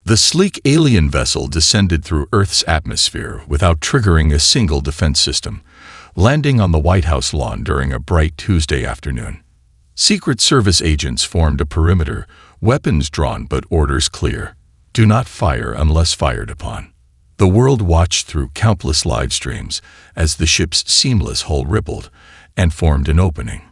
The sleek alien vessel descended through Earth's atmosphere without triggering a single defense system, landing on the White House lawn during a bright Tuesday afternoon. Secret Service agents formed a perimeter, weapons drawn but orders clear. Do not fire unless fired upon. The world watched through countless live streams as the ship's seamless hull rippled and formed an opening.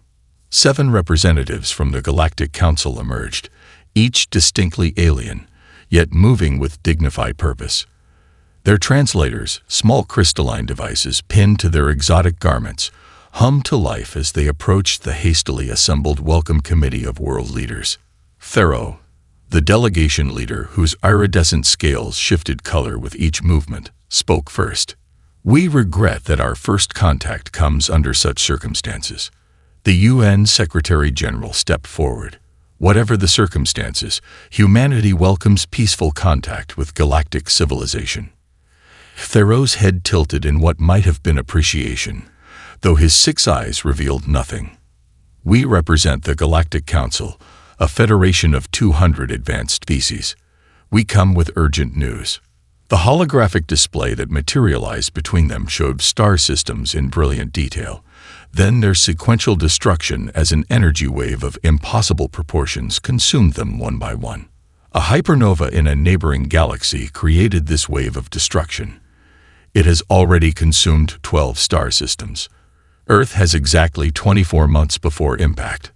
7 representatives from the Galactic Council emerged, each distinctly alien, yet moving with dignified purpose. Their translators, small crystalline devices pinned to their exotic garments, hummed to life as they approached the hastily assembled welcome committee of world leaders. Pharaoh, the delegation leader whose iridescent scales shifted color with each movement, spoke first. "We regret that our first contact comes under such circumstances." The UN Secretary-General stepped forward. "Whatever the circumstances, humanity welcomes peaceful contact with galactic civilization." Pharaoh's head tilted in what might have been appreciation, though his 6 eyes revealed nothing. "We represent the Galactic Council, a federation of 200 advanced species. We come with urgent news." The holographic display that materialized between them showed star systems in brilliant detail, then their sequential destruction as an energy wave of impossible proportions consumed them one by one. A hypernova in a neighboring galaxy created this wave of destruction. It has already consumed 12 star systems. Earth has exactly 24 months before impact.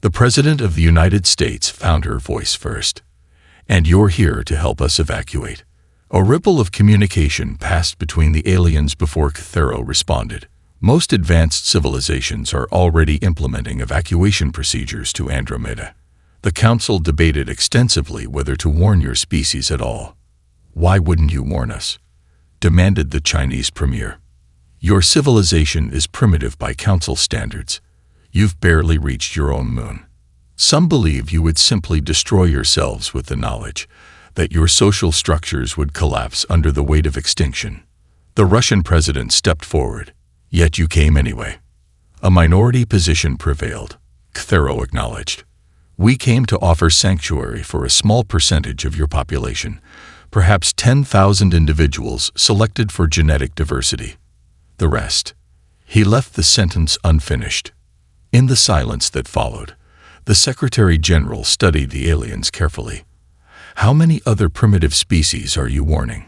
The President of the United States found her voice first. "And you're here to help us evacuate." A ripple of communication passed between the aliens before Pharaoh responded. "Most advanced civilizations are already implementing evacuation procedures to Andromeda. The Council debated extensively whether to warn your species at all." "Why wouldn't you warn us?" demanded the Chinese premier. "Your civilization is primitive by Council standards. You've barely reached your own moon. Some believe you would simply destroy yourselves with the knowledge that your social structures would collapse under the weight of extinction." The Russian president stepped forward. "Yet you came anyway." "A minority position prevailed," Pharaoh acknowledged. "We came to offer sanctuary for a small percentage of your population, perhaps 10,000 individuals selected for genetic diversity. The rest." He left the sentence unfinished. In the silence that followed, the Secretary-General studied the aliens carefully. "How many other primitive species are you warning?"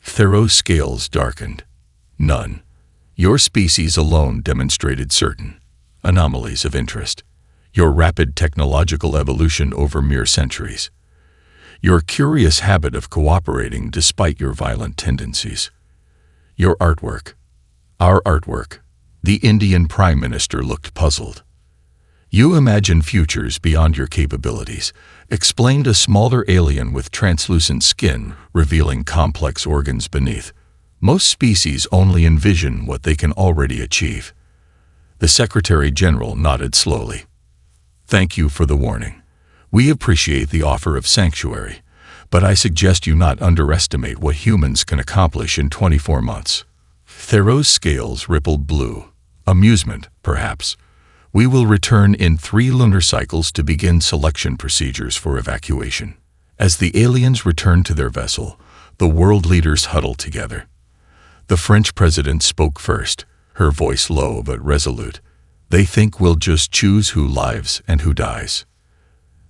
Pharaoh's scales darkened. "None. Your species alone demonstrated certain anomalies of interest. Your rapid technological evolution over mere centuries. Your curious habit of cooperating despite your violent tendencies. Your artwork." "Our artwork." The Indian Prime Minister looked puzzled. "You imagine futures beyond your capabilities," explained a smaller alien with translucent skin, revealing complex organs beneath. "Most species only envision what they can already achieve." The Secretary-General nodded slowly. "Thank you for the warning. We appreciate the offer of sanctuary, but I suggest you not underestimate what humans can accomplish in 24 months. Pharaoh's scales rippled blue. "Amusement, perhaps. We will return in 3 lunar cycles to begin selection procedures for evacuation." As the aliens returned to their vessel, the world leaders huddled together. The French president spoke first, her voice low but resolute. "They think we'll just choose who lives and who dies.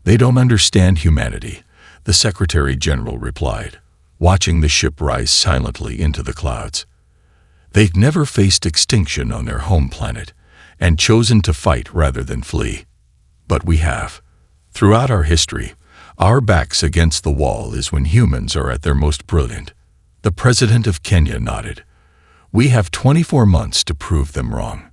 They don't understand humanity," the Secretary-General replied, watching the ship rise silently into the clouds. "They've never faced extinction on their home planet and chosen to fight rather than flee. But we have. Throughout our history, our backs against the wall is when humans are at their most brilliant." The president of Kenya nodded. "We have 24 months to prove them wrong."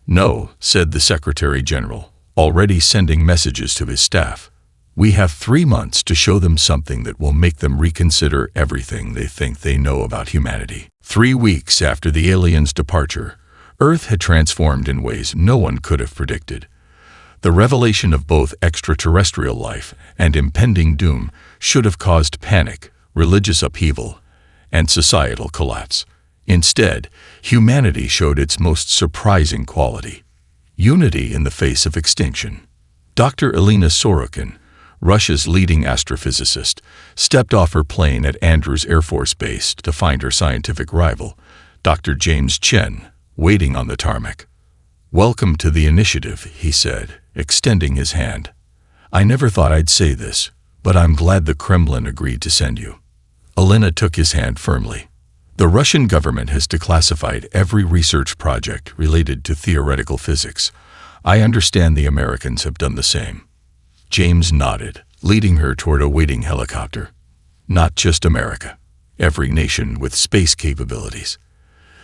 "No," said the Secretary-General, already sending messages to his staff. "We have 3 months to show them something that will make them reconsider everything they think they know about humanity." 3 weeks after the aliens' departure, Earth had transformed in ways no one could have predicted. The revelation of both extraterrestrial life and impending doom should have caused panic, religious upheaval, and societal collapse. Instead, humanity showed its most surprising quality: unity in the face of extinction. Dr. Elena Sorokin, Russia's leading astrophysicist, stepped off her plane at Andrews Air Force Base to find her scientific rival, Dr. James Chen, waiting on the tarmac. "Welcome to the initiative," he said, extending his hand. "I never thought I'd say this, but I'm glad the Kremlin agreed to send you." Alina took his hand firmly. "The Russian government has declassified every research project related to theoretical physics. I understand the Americans have done the same." James nodded, leading her toward a waiting helicopter. "Not just America. Every nation with space capabilities.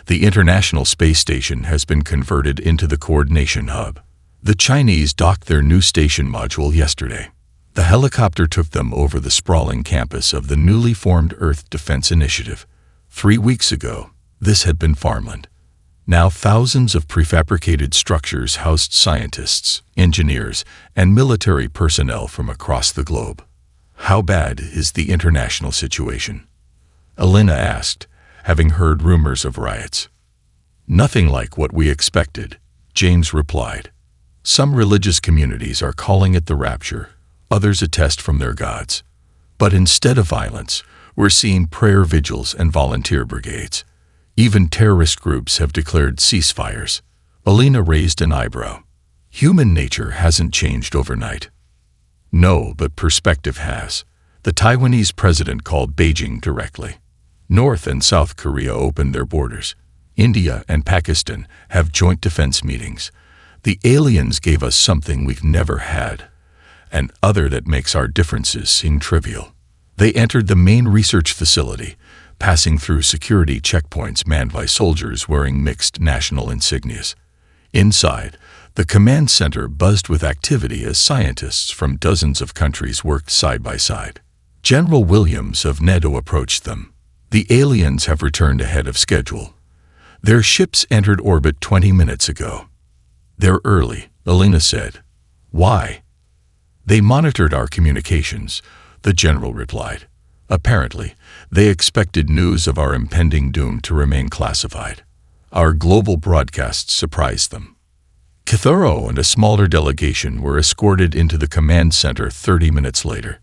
The International Space Station has been converted into the coordination hub. The Chinese docked their new station module yesterday. The helicopter took them over the sprawling campus of the newly formed Earth Defense Initiative. 3 weeks ago, this had been farmland. Now thousands of prefabricated structures housed scientists, engineers, and military personnel from across the globe. How bad is the international situation?" Alina asked, having heard rumors of riots. "Nothing like what we expected," James replied. "Some religious communities are calling it the rapture, others a test from their gods. But instead of violence, we're seeing prayer vigils and volunteer brigades. Even terrorist groups have declared ceasefires." Alina raised an eyebrow. "Human nature hasn't changed overnight." "No, but perspective has." The Taiwanese president called Beijing directly. North and South Korea opened their borders. India and Pakistan have joint defense meetings. The aliens gave us something we've never had, an other that makes our differences seem trivial. They entered the main research facility, passing through security checkpoints manned by soldiers wearing mixed national insignias. Inside, the command center buzzed with activity as scientists from dozens of countries worked side by side. General Williams of NATO approached them. "The aliens have returned ahead of schedule. Their ships entered orbit 20 minutes ago." "They're early," Alina said. "Why?" "They monitored our communications," the general replied. "Apparently, they expected news of our impending doom to remain classified. Our global broadcasts surprised them." Kithuro and a smaller delegation were escorted into the command center 30 minutes later.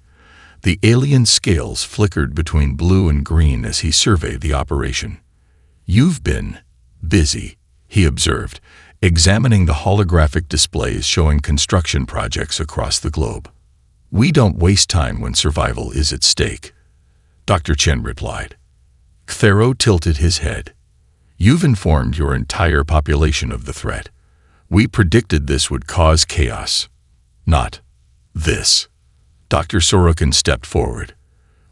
The alien scales flickered between blue and green as he surveyed the operation. "You've been busy," he observed, examining the holographic displays showing construction projects across the globe. "We don't waste time when survival is at stake," Dr. Chen replied. Kithuro tilted his head. "You've informed your entire population of the threat. We predicted this would cause chaos. Not this." Dr. Sorokin stepped forward.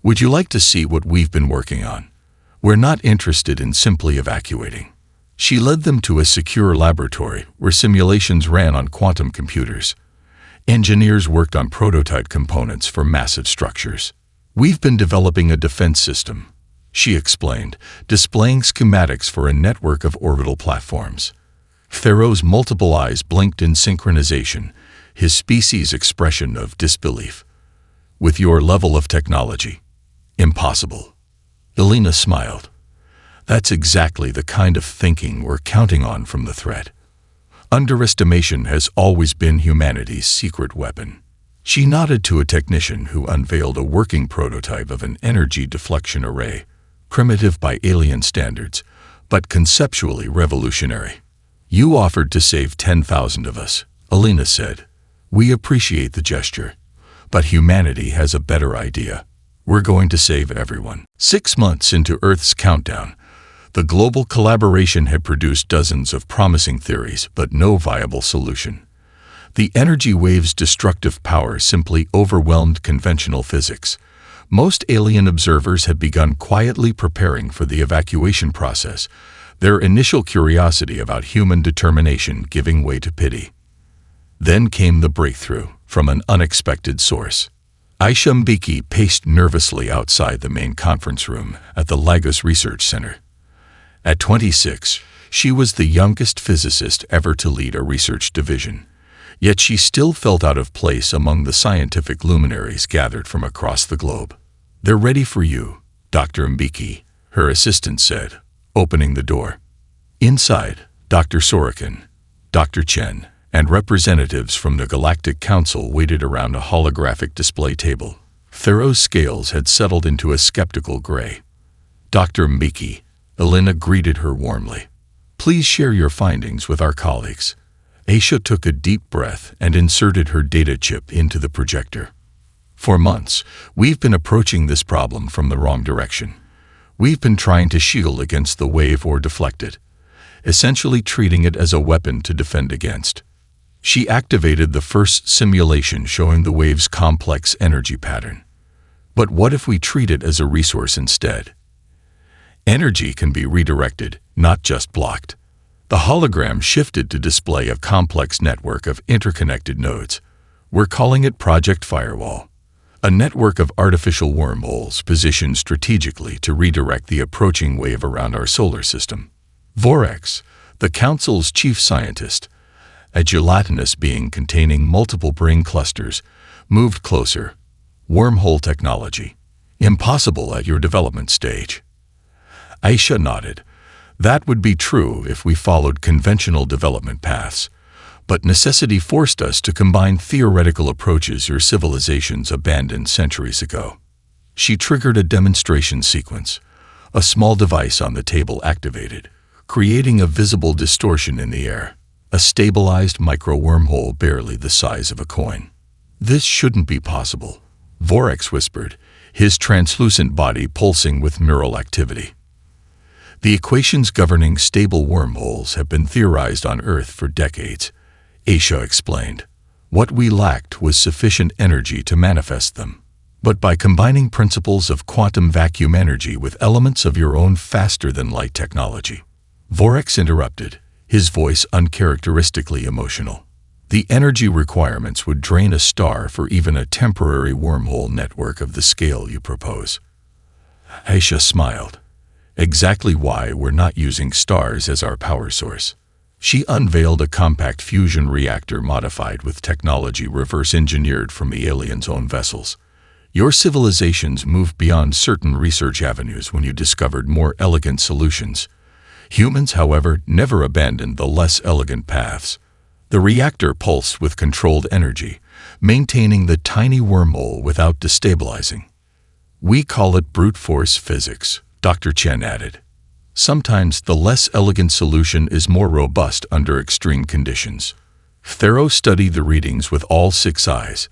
"Would you like to see what we've been working on? We're not interested in simply evacuating." She led them to a secure laboratory where simulations ran on quantum computers. Engineers worked on prototype components for massive structures. "We've been developing a defense system," she explained, displaying schematics for a network of orbital platforms. Thero's multiple eyes blinked in synchronization, his species' expression of disbelief. "With your level of technology, impossible." Alina smiled. "That's exactly the kind of thinking we're counting on from the threat. Underestimation has always been humanity's secret weapon." She nodded to a technician who unveiled a working prototype of an energy deflection array, primitive by alien standards, but conceptually revolutionary. "You offered to save 10,000 of us," Alina said. "We appreciate the gesture, but humanity has a better idea. We're going to save everyone." 6 months into Earth's countdown, the global collaboration had produced dozens of promising theories, but no viable solution. The energy wave's destructive power simply overwhelmed conventional physics. Most alien observers had begun quietly preparing for the evacuation process, their initial curiosity about human determination giving way to pity. Then came the breakthrough from an unexpected source. Aisha Mbeki paced nervously outside the main conference room at the Lagos Research Center. At 26, she was the youngest physicist ever to lead a research division. Yet she still felt out of place among the scientific luminaries gathered from across the globe. "They're ready for you, Dr. Mbeki," her assistant said, opening the door. Inside, Dr. Sorokin, Dr. Chen, and representatives from the Galactic Council waited around a holographic display table. Thero's scales had settled into a skeptical gray. Dr. Miki, Elena greeted her warmly. Please share your findings with our colleagues. Aisha took a deep breath and inserted her data chip into the projector. For months, we've been approaching this problem from the wrong direction. We've been trying to shield against the wave or deflect it, essentially treating it as a weapon to defend against. She activated the first simulation showing the wave's complex energy pattern. But what if we treat it as a resource instead? Energy can be redirected, not just blocked. The hologram shifted to display a complex network of interconnected nodes. We're calling it Project Firewall, a network of artificial wormholes positioned strategically to redirect the approaching wave around our solar system. Vorex, the Council's chief scientist, a gelatinous being containing multiple brain clusters, moved closer. Wormhole technology. Impossible at your development stage. Aisha nodded. That would be true if we followed conventional development paths, but necessity forced us to combine theoretical approaches your civilizations abandoned centuries ago. She triggered a demonstration sequence. A small device on the table activated, creating a visible distortion in the air, a stabilized micro-wormhole barely the size of a coin. This shouldn't be possible, Vorex whispered, his translucent body pulsing with neural activity. The equations governing stable wormholes have been theorized on Earth for decades, Aisha explained. What we lacked was sufficient energy to manifest them. But by combining principles of quantum vacuum energy with elements of your own faster-than-light technology. Vorex interrupted, his voice uncharacteristically emotional. The energy requirements would drain a star for even a temporary wormhole network of the scale you propose. Aisha smiled. Exactly why we're not using stars as our power source. She unveiled a compact fusion reactor modified with technology reverse-engineered from the aliens' own vessels. Your civilizations moved beyond certain research avenues when you discovered more elegant solutions. Humans, however, never abandoned the less elegant paths. The reactor pulsed with controlled energy, maintaining the tiny wormhole without destabilizing. We call it brute force physics, Dr. Chen added. Sometimes the less elegant solution is more robust under extreme conditions. Thero studied the readings with all 6 eyes.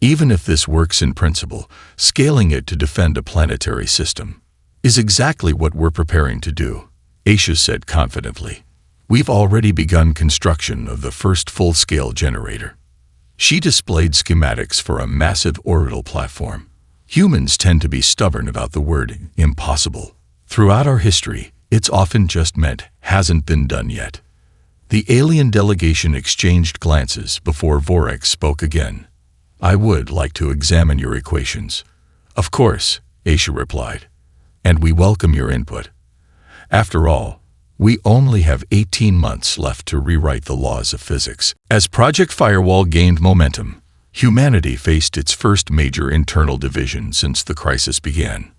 Even if this works in principle, scaling it to defend a planetary system is exactly what we're preparing to do, Aisha said confidently. We've already begun construction of the first full-scale generator. She displayed schematics for a massive orbital platform. Humans tend to be stubborn about the word impossible. Throughout our history, it's often just meant hasn't been done yet. The alien delegation exchanged glances before Vorex spoke again. I would like to examine your equations. Of course, Aisha replied. And we welcome your input. After all, we only have 18 months left to rewrite the laws of physics. As Project Firewall gained momentum, humanity faced its first major internal division since the crisis began.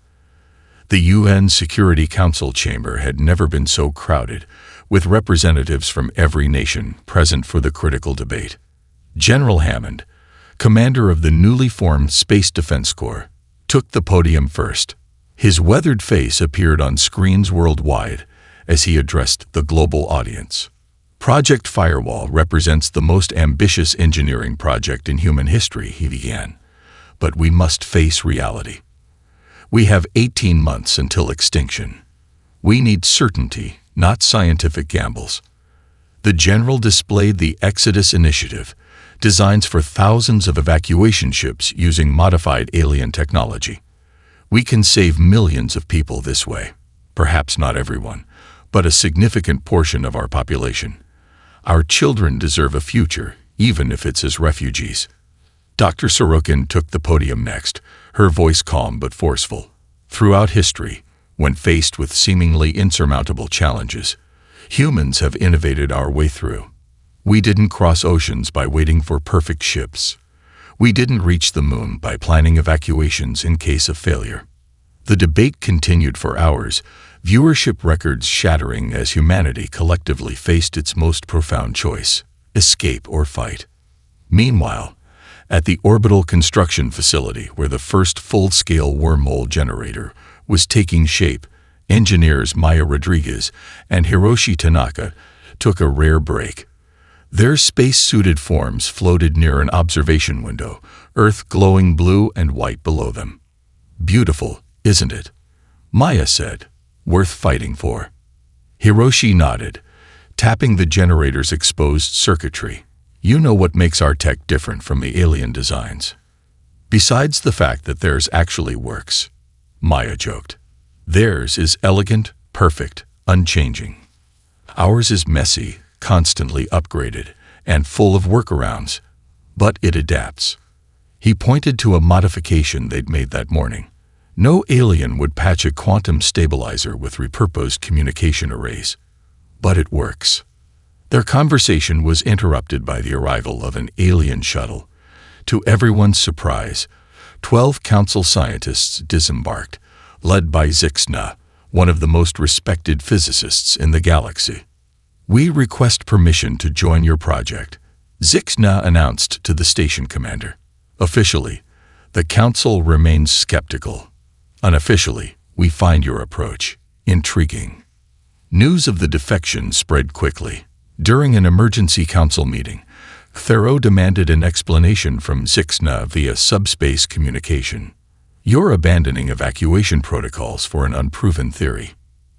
The UN Security Council chamber had never been so crowded, with representatives from every nation present for the critical debate. General Hammond, commander of the newly formed Space Defense Corps, took the podium first. His weathered face appeared on screens worldwide as he addressed the global audience. Project Firewall represents the most ambitious engineering project in human history, he began. But we must face reality. We have 18 months until extinction. We need certainty, not scientific gambles. The general displayed the Exodus Initiative, designs for thousands of evacuation ships using modified alien technology. We can save millions of people this way. Perhaps not everyone, but a significant portion of our population. Our children deserve a future, even if it's as refugees. Dr. Sorokin took the podium next, her voice calm but forceful. Throughout history, when faced with seemingly insurmountable challenges, humans have innovated our way through. We didn't cross oceans by waiting for perfect ships. We didn't reach the moon by planning evacuations in case of failure. The debate continued for hours, viewership records shattering as humanity collectively faced its most profound choice: escape or fight. Meanwhile, at the orbital construction facility where the first full-scale wormhole generator was taking shape, engineers Maya Rodriguez and Hiroshi Tanaka took a rare break. Their space-suited forms floated near an observation window, Earth glowing blue and white below them. "Beautiful, isn't it?" Maya said. "Worth fighting for." Hiroshi nodded, tapping the generator's exposed circuitry. "You know what makes our tech different from the alien designs. Besides the fact that theirs actually works," Maya joked. "Theirs is elegant, perfect, unchanging. Ours is messy, constantly upgraded, and full of workarounds, but it adapts." He pointed to a modification they'd made that morning. No alien would patch a quantum stabilizer with repurposed communication arrays. But it works. Their conversation was interrupted by the arrival of an alien shuttle. To everyone's surprise, 12 council scientists disembarked, led by Zixna, one of the most respected physicists in the galaxy. "We request permission to join your project," Zixna announced to the station commander. Officially, the council remains skeptical. Unofficially, we find your approach intriguing. News of the defection spread quickly. During an emergency council meeting, Thoreau demanded an explanation from Zixna via subspace communication. "You're abandoning evacuation protocols for an unproven theory,"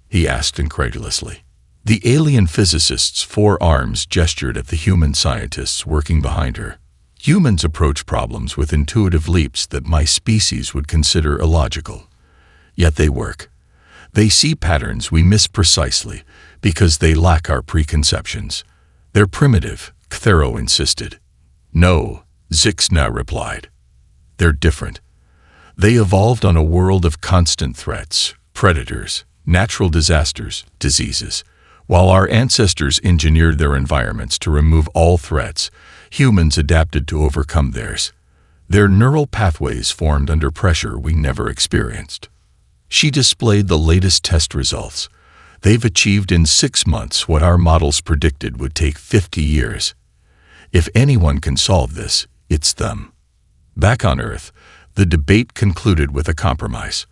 he asked incredulously. The alien physicist's forearms gestured at the human scientists working behind her. "Humans approach problems with intuitive leaps that my species would consider illogical. Yet they work. They see patterns we miss precisely because they lack our preconceptions. They're primitive," Thoreau insisted. "No," Zixna replied. "They're different. They evolved on a world of constant threats, predators, natural disasters, diseases. While our ancestors engineered their environments to remove all threats, humans adapted to overcome theirs. Their neural pathways formed under pressure we never experienced." She displayed the latest test results. They've achieved in 6 months what our models predicted would take 50 years. If anyone can solve this, it's them. Back on Earth, the debate concluded with a compromise.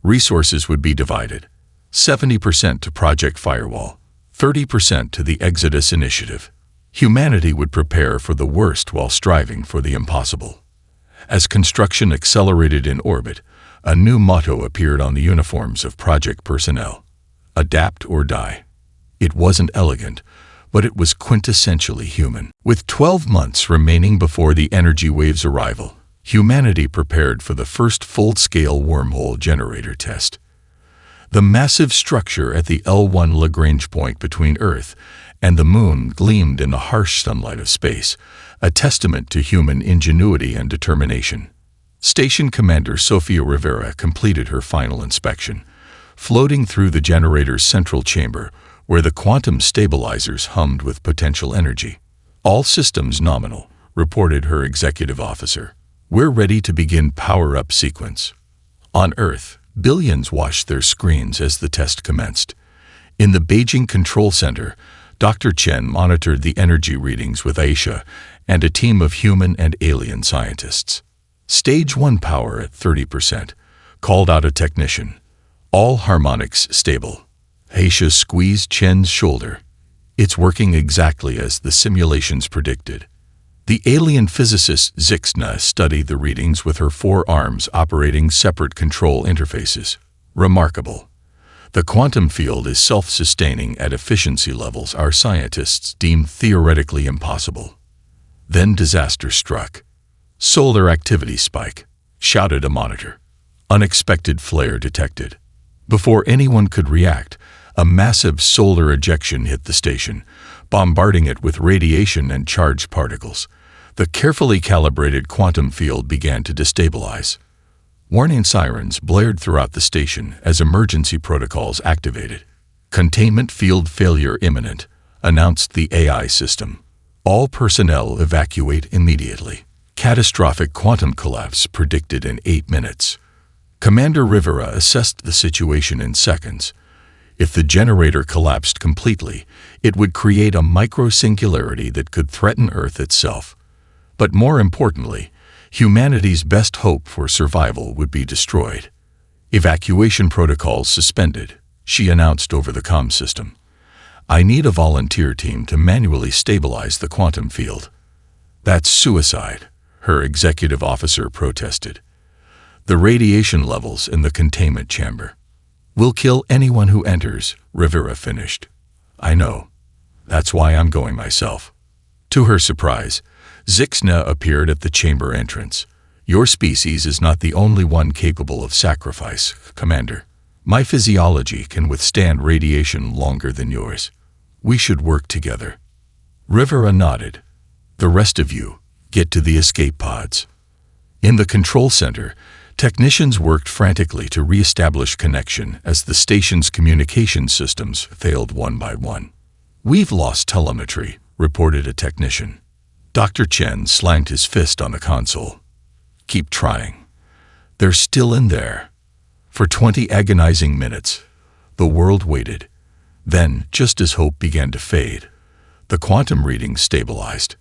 Resources would be divided. 70% to Project Firewall, 30% to the Exodus Initiative. Humanity would prepare for the worst while striving for the impossible. As construction accelerated in orbit, a new motto appeared on the uniforms of project personnel: "Adapt or die." It wasn't elegant, but it was quintessentially human. With 12 months remaining before the energy wave's arrival, humanity prepared for the first full-scale wormhole generator test. The massive structure at the L1 Lagrange point between Earth and the Moon gleamed in the harsh sunlight of space, a testament to human ingenuity and determination. Station Commander Sofia Rivera completed her final inspection, floating through the generator's central chamber, where the quantum stabilizers hummed with potential energy. "All systems nominal," reported her executive officer. "We're ready to begin power-up sequence." On Earth, billions watched their screens as the test commenced. In the Beijing Control Center, Dr. Chen monitored the energy readings with Aisha and a team of human and alien scientists. "Stage 1 power at 30%, called out a technician. "All harmonics stable." Aisha squeezed Chen's shoulder. "It's working exactly as the simulations predicted." The alien physicist Zixna studied the readings with her forearms operating separate control interfaces. "Remarkable. The quantum field is self-sustaining at efficiency levels our scientists deemed theoretically impossible." Then disaster struck. "Solar activity spike," shouted a monitor. "Unexpected flare detected." Before anyone could react, a massive solar ejection hit the station, bombarding it with radiation and charged particles. The carefully calibrated quantum field began to destabilize. Warning sirens blared throughout the station as emergency protocols activated. "Containment field failure imminent," announced the AI system. "All personnel evacuate immediately." Catastrophic quantum collapse predicted in 8 minutes. Commander Rivera assessed the situation in seconds. If the generator collapsed completely, it would create a micro-singularity that could threaten Earth itself. But more importantly, humanity's best hope for survival would be destroyed. Evacuation protocols suspended, she announced over the comm system. I need a volunteer team to manually stabilize the quantum field. That's suicide, her executive officer protested. The radiation levels in the containment chamber. We'll kill anyone who enters, Rivera finished. I know. That's why I'm going myself. To her surprise, Zixna appeared at the chamber entrance. Your species is not the only one capable of sacrifice, Commander. My physiology can withstand radiation longer than yours. We should work together. Rivera nodded. The rest of you, get to the escape pods. In the control center, technicians worked frantically to re-establish connection as the station's communication systems failed one by one. We've lost telemetry, reported a technician. Dr. Chen slammed his fist on the console. Keep trying. They're still in there. For 20 agonizing minutes, the world waited. Then, just as hope began to fade, the quantum readings stabilized.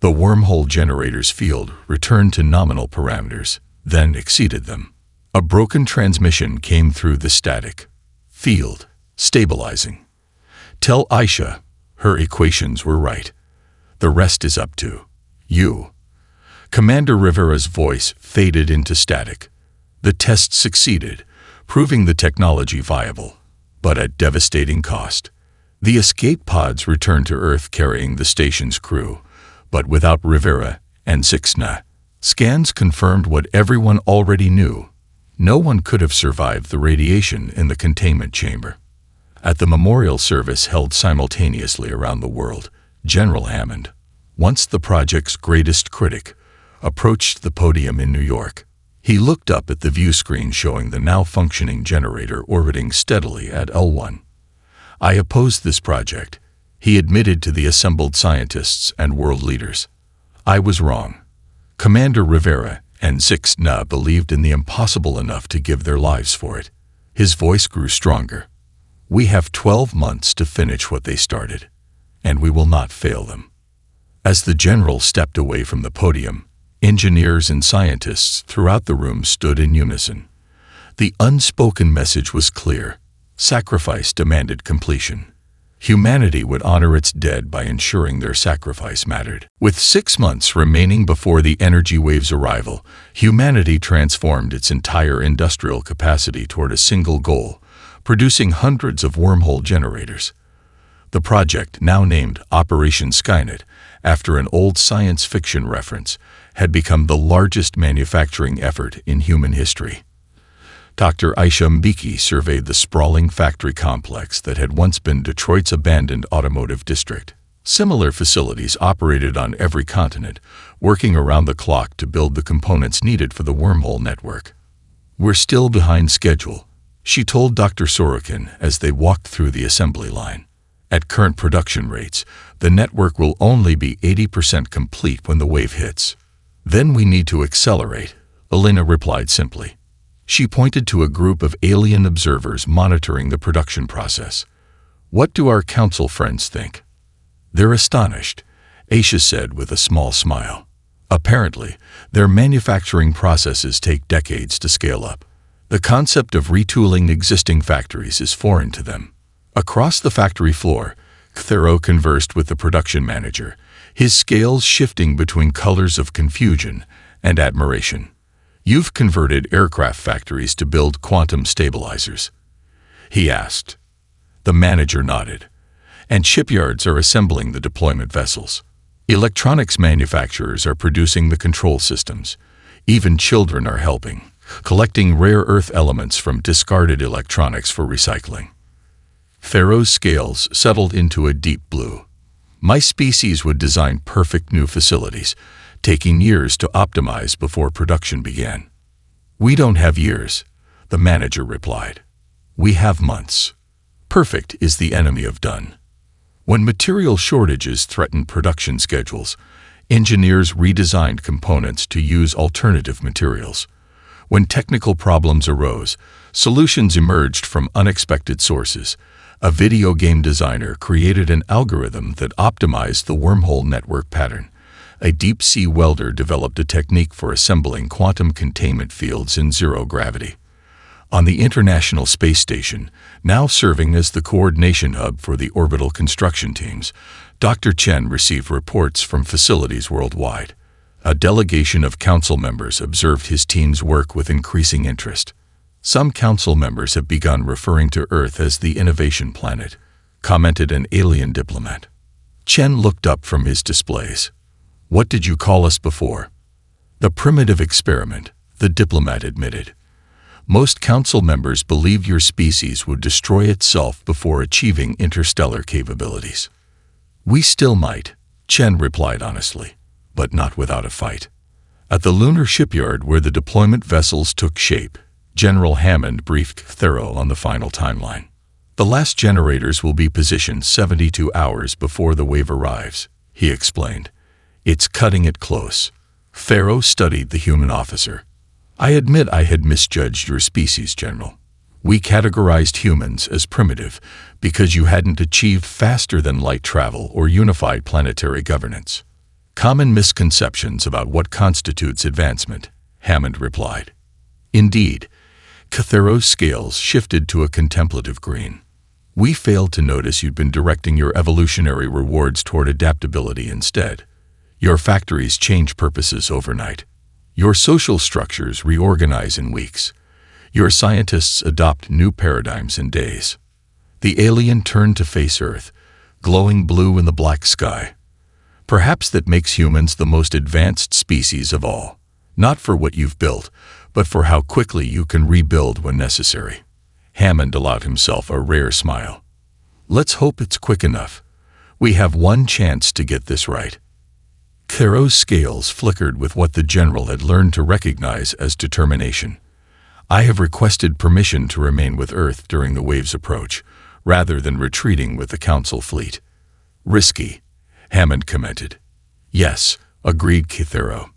The wormhole generator's field returned to nominal parameters, then exceeded them. A broken transmission came through the static field, stabilizing. Tell Aisha, her equations were right. The rest is up to you. Commander Rivera's voice faded into static. The test succeeded, proving the technology viable, but at devastating cost. The escape pods returned to Earth carrying the station's crew, but without Rivera and Zixna. Scans confirmed what everyone already knew. No one could have survived the radiation in the containment chamber. At the memorial service held simultaneously around the world, General Hammond, once the project's greatest critic, approached the podium in New York. He looked up at the view screen showing the now functioning generator orbiting steadily at L1. I opposed this project, he admitted to the assembled scientists and world leaders. I was wrong. Commander Rivera and Zixna believed in the impossible enough to give their lives for it. His voice grew stronger. We have 12 months to finish what they started, and we will not fail them. As the general stepped away from the podium, engineers and scientists throughout the room stood in unison. The unspoken message was clear. Sacrifice demanded completion. Humanity would honor its dead by ensuring their sacrifice mattered. With 6 months remaining before the energy wave's arrival, humanity transformed its entire industrial capacity toward a single goal, producing hundreds of wormhole generators. The project, now named Operation Skynet, after an old science fiction reference, had become the largest manufacturing effort in human history. Dr. Aisha Mbeki surveyed the sprawling factory complex that had once been Detroit's abandoned automotive district. Similar facilities operated on every continent, working around the clock to build the components needed for the wormhole network. We're still behind schedule, she told Dr. Sorokin as they walked through the assembly line. At current production rates, the network will only be 80% complete when the wave hits. Then we need to accelerate, Elena replied simply. She pointed to a group of alien observers monitoring the production process. What do our council friends think? They're astonished, Aisha said with a small smile. Apparently, their manufacturing processes take decades to scale up. The concept of retooling existing factories is foreign to them. Across the factory floor, Cthero conversed with the production manager, his scales shifting between colors of confusion and admiration. You've converted aircraft factories to build quantum stabilizers, he asked. The manager nodded. And shipyards are assembling the deployment vessels. Electronics manufacturers are producing the control systems. Even children are helping, collecting rare earth elements from discarded electronics for recycling. Thero's scales settled into a deep blue. My species would design perfect new facilities, taking years to optimize before production began. We don't have years, the manager replied. We have months. Perfect is the enemy of done. When material shortages threatened production schedules, engineers redesigned components to use alternative materials. When technical problems arose, solutions emerged from unexpected sources, A video game designer created an algorithm that optimized the wormhole network pattern. A deep-sea welder developed a technique for assembling quantum containment fields in zero gravity. On the International Space Station, now serving as the coordination hub for the orbital construction teams, Dr. Chen received reports from facilities worldwide. A delegation of council members observed his team's work with increasing interest. Some council members have begun referring to Earth as the innovation planet, commented an alien diplomat. Chen looked up from his displays. What did you call us before? The primitive experiment, the diplomat admitted. Most council members believed your species would destroy itself before achieving interstellar capabilities. We still might, Chen replied honestly, but not without a fight. At the lunar shipyard where the deployment vessels took shape, General Hammond briefed Thero on the final timeline. The last generators will be positioned 72 hours before the wave arrives, he explained. It's cutting it close. Thero studied the human officer. I admit I had misjudged your species, General. We categorized humans as primitive because you hadn't achieved faster-than-light travel or unified planetary governance. Common misconceptions about what constitutes advancement, Hammond replied. Indeed, Thero's scales shifted to a contemplative green. We failed to notice you'd been directing your evolutionary rewards toward adaptability instead. Your factories change purposes overnight. Your social structures reorganize in weeks. Your scientists adopt new paradigms in days. The alien turned to face Earth, glowing blue in the black sky. Perhaps that makes humans the most advanced species of all, not for what you've built, but for how quickly you can rebuild when necessary. Hammond allowed himself a rare smile. Let's hope it's quick enough. We have one chance to get this right. Thero's scales flickered with what the general had learned to recognize as determination. I have requested permission to remain with Earth during the wave's approach, rather than retreating with the Council fleet. Risky, Hammond commented. Yes, agreed Thero.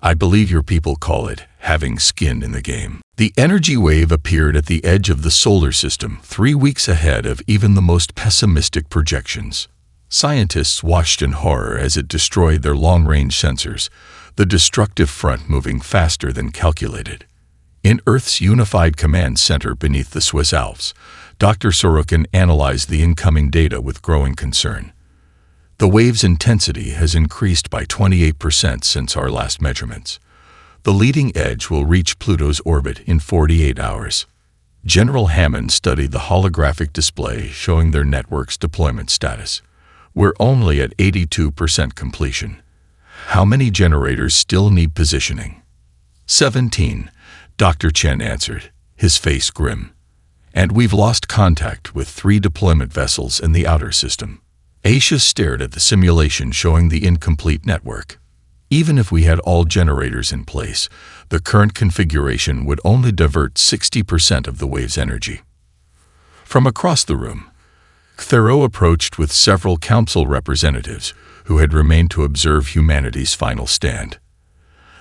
I believe your people call it having skin in the game. The energy wave appeared at the edge of the solar system 3 weeks ahead of even the most pessimistic projections. Scientists watched in horror as it destroyed their long-range sensors, the destructive front moving faster than calculated. In Earth's unified command center beneath the Swiss Alps, Dr. Sorokin analyzed the incoming data with growing concern. The wave's intensity has increased by 28% since our last measurements. The leading edge will reach Pluto's orbit in 48 hours. General Hammond studied the holographic display showing their network's deployment status. We're only at 82% completion. How many generators still need positioning? 17, Dr. Chen answered, his face grim. And we've lost contact with 3 deployment vessels in the outer system. Aisha stared at the simulation showing the incomplete network. Even if we had all generators in place, the current configuration would only divert 60% of the wave's energy. From across the room, Thero approached with several council representatives who had remained to observe humanity's final stand.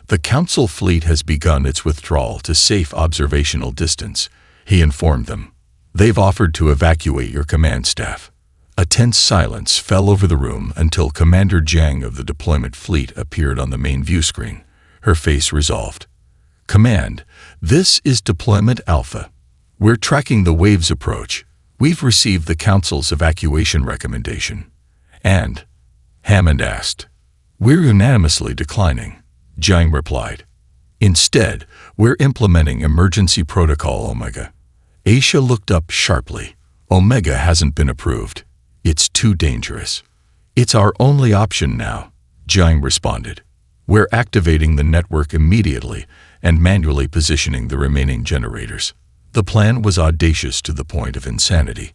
The council fleet has begun its withdrawal to safe observational distance, he informed them. They've offered to evacuate your command staff. A tense silence fell over the room until Commander Zhang of the deployment fleet appeared on the main view screen, her face resolved. Command, this is Deployment Alpha. We're tracking the wave's approach. We've received the Council's evacuation recommendation. And, Hammond asked. We're unanimously declining, Zhang replied. Instead, we're implementing Emergency Protocol Omega. Aisha looked up sharply. Omega hasn't been approved. It's too dangerous. It's our only option now, Zhang responded. We're activating the network immediately and manually positioning the remaining generators. The plan was audacious to the point of insanity.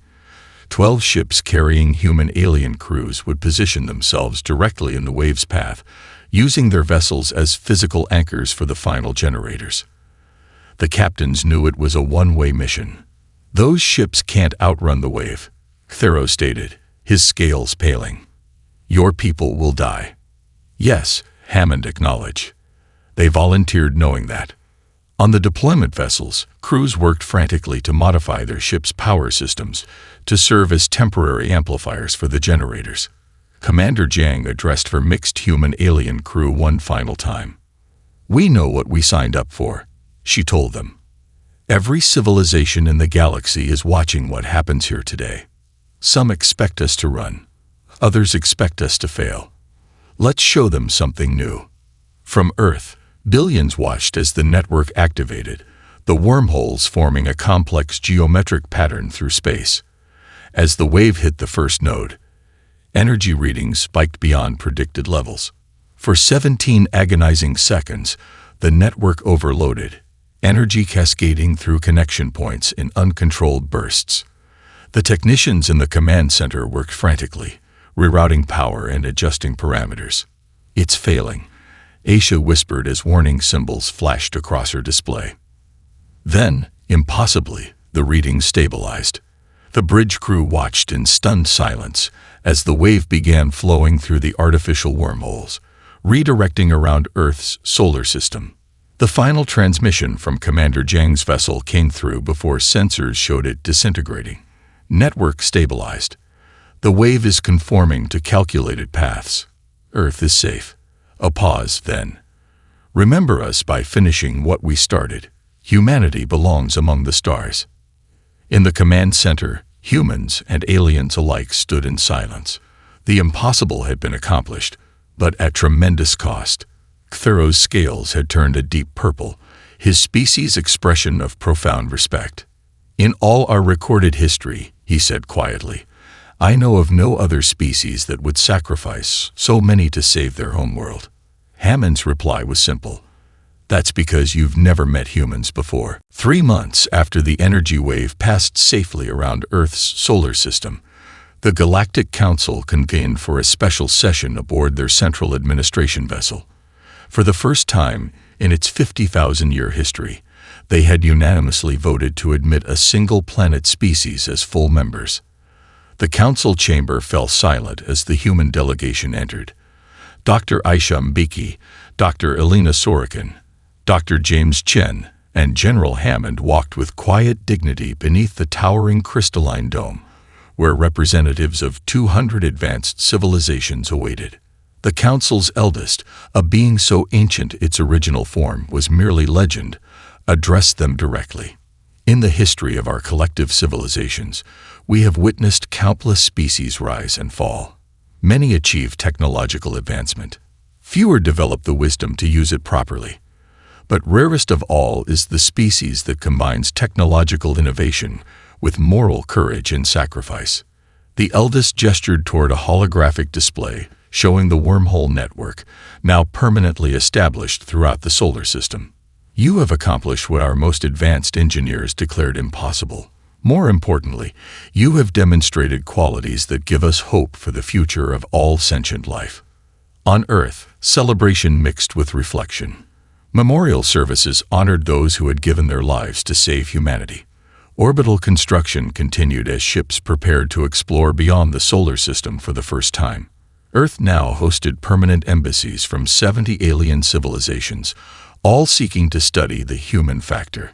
12 ships carrying human alien crews would position themselves directly in the wave's path, using their vessels as physical anchors for the final generators. The captains knew it was a one-way mission. Those ships can't outrun the wave, Thero stated, his scales paling. Your people will die. Yes, Hammond acknowledged. They volunteered knowing that. On the deployment vessels, crews worked frantically to modify their ship's power systems to serve as temporary amplifiers for the generators. Commander Jiang addressed her mixed human-alien crew one final time. "We know what we signed up for," she told them. "Every civilization in the galaxy is watching what happens here today. Some expect us to run. Others expect us to fail. Let's show them something new." From Earth, billions watched as the network activated, the wormholes forming a complex geometric pattern through space. As the wave hit the first node, energy readings spiked beyond predicted levels. For 17 agonizing seconds, the network overloaded, energy cascading through connection points in uncontrolled bursts. The technicians in the command center worked frantically, rerouting power and adjusting parameters. "It's failing," Aisha whispered as warning symbols flashed across her display. Then, impossibly, the readings stabilized. The bridge crew watched in stunned silence as the wave began flowing through the artificial wormholes, redirecting around Earth's solar system. The final transmission from Commander Jiang's vessel came through before sensors showed it disintegrating. Network stabilized. The wave is conforming to calculated paths. Earth is safe. A pause, then. "Remember us by finishing what we started. Humanity belongs among the stars." In the command center, humans and aliens alike stood in silence. The impossible had been accomplished, but at tremendous cost. Cthero's scales had turned a deep purple, his species' expression of profound respect. "In all our recorded history," he said quietly, "I know of no other species that would sacrifice so many to save their homeworld." Hammond's reply was simple. "That's because you've never met humans before." 3 months after the energy wave passed safely around Earth's solar system, the Galactic Council convened for a special session aboard their central administration vessel. For the first time in its 50,000-year history, they had unanimously voted to admit a single planet species as full members. The council chamber fell silent as the human delegation entered. Dr. Aisha Mbeki, Dr. Elena Sorokin, Dr. James Chen, and General Hammond walked with quiet dignity beneath the towering crystalline dome, where representatives of 200 advanced civilizations awaited. The council's eldest, a being so ancient its original form was merely legend, addressed them directly. "In the history of our collective civilizations, we have witnessed countless species rise and fall. Many achieve technological advancement. Fewer develop the wisdom to use it properly. But rarest of all is the species that combines technological innovation with moral courage and sacrifice." The eldest gestured toward a holographic display showing the wormhole network, now permanently established throughout the solar system. "You have accomplished what our most advanced engineers declared impossible. More importantly, you have demonstrated qualities that give us hope for the future of all sentient life." On Earth, celebration mixed with reflection. Memorial services honored those who had given their lives to save humanity. Orbital construction continued as ships prepared to explore beyond the solar system for the first time. Earth now hosted permanent embassies from 70 alien civilizations, all seeking to study the human factor.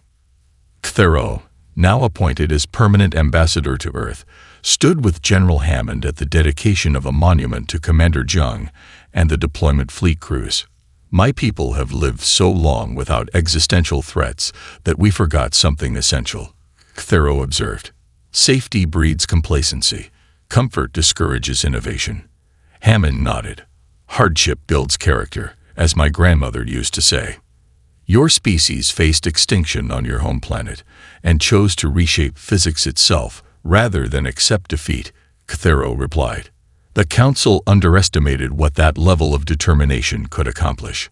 Cthero, now appointed as permanent ambassador to Earth, stood with General Hammond at the dedication of a monument to Commander Jiang and the deployment fleet crews. "My people have lived so long without existential threats that we forgot something essential," Cthero observed. "Safety breeds complacency. Comfort discourages innovation." Hammond nodded. "Hardship builds character, as my grandmother used to say." "Your species faced extinction on your home planet and chose to reshape physics itself rather than accept defeat," Cthero replied. The council underestimated what that level of determination could accomplish.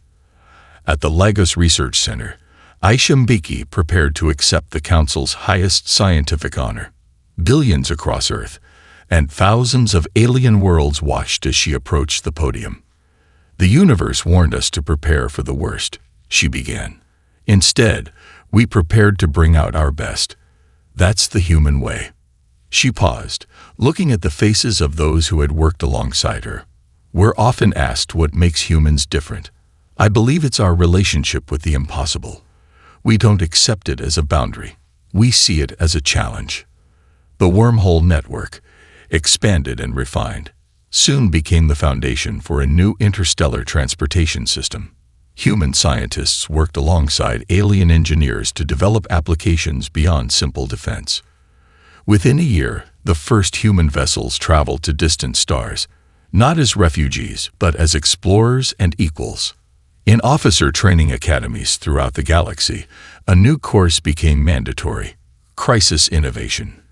At the Lagos Research Center, Aisha Mbeki prepared to accept the council's highest scientific honor. Billions across Earth and thousands of alien worlds watched as she approached the podium. "The universe warned us to prepare for the worst," she began. "Instead, we prepared to bring out our best. That's the human way." She paused, looking at the faces of those who had worked alongside her. "We're often asked what makes humans different. I believe it's our relationship with the impossible. We don't accept it as a boundary. We see it as a challenge. The wormhole network, expanded and refined, soon became the foundation for a new interstellar transportation system. Human scientists worked alongside alien engineers to develop applications beyond simple defense. Within a year, the first human vessels traveled to distant stars, not as refugees, but as explorers and equals. In officer training academies throughout the galaxy, a new course became mandatory: Crisis Innovation,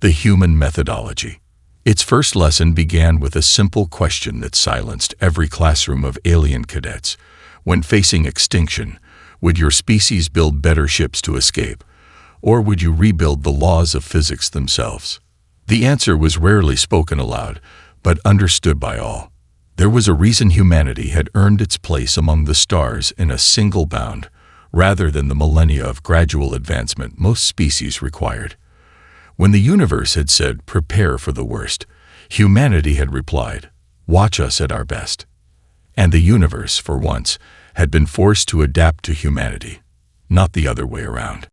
the Human Methodology. Its first lesson began with a simple question that silenced every classroom of alien cadets. When facing extinction, would your species build better ships to escape, or would you rebuild the laws of physics themselves? The answer was rarely spoken aloud, but understood by all. There was a reason humanity had earned its place among the stars in a single bound, rather than the millennia of gradual advancement most species required. When the universe had said, "Prepare for the worst," humanity had replied, "Watch us at our best." And the universe, for once, had been forced to adapt to humanity, not the other way around.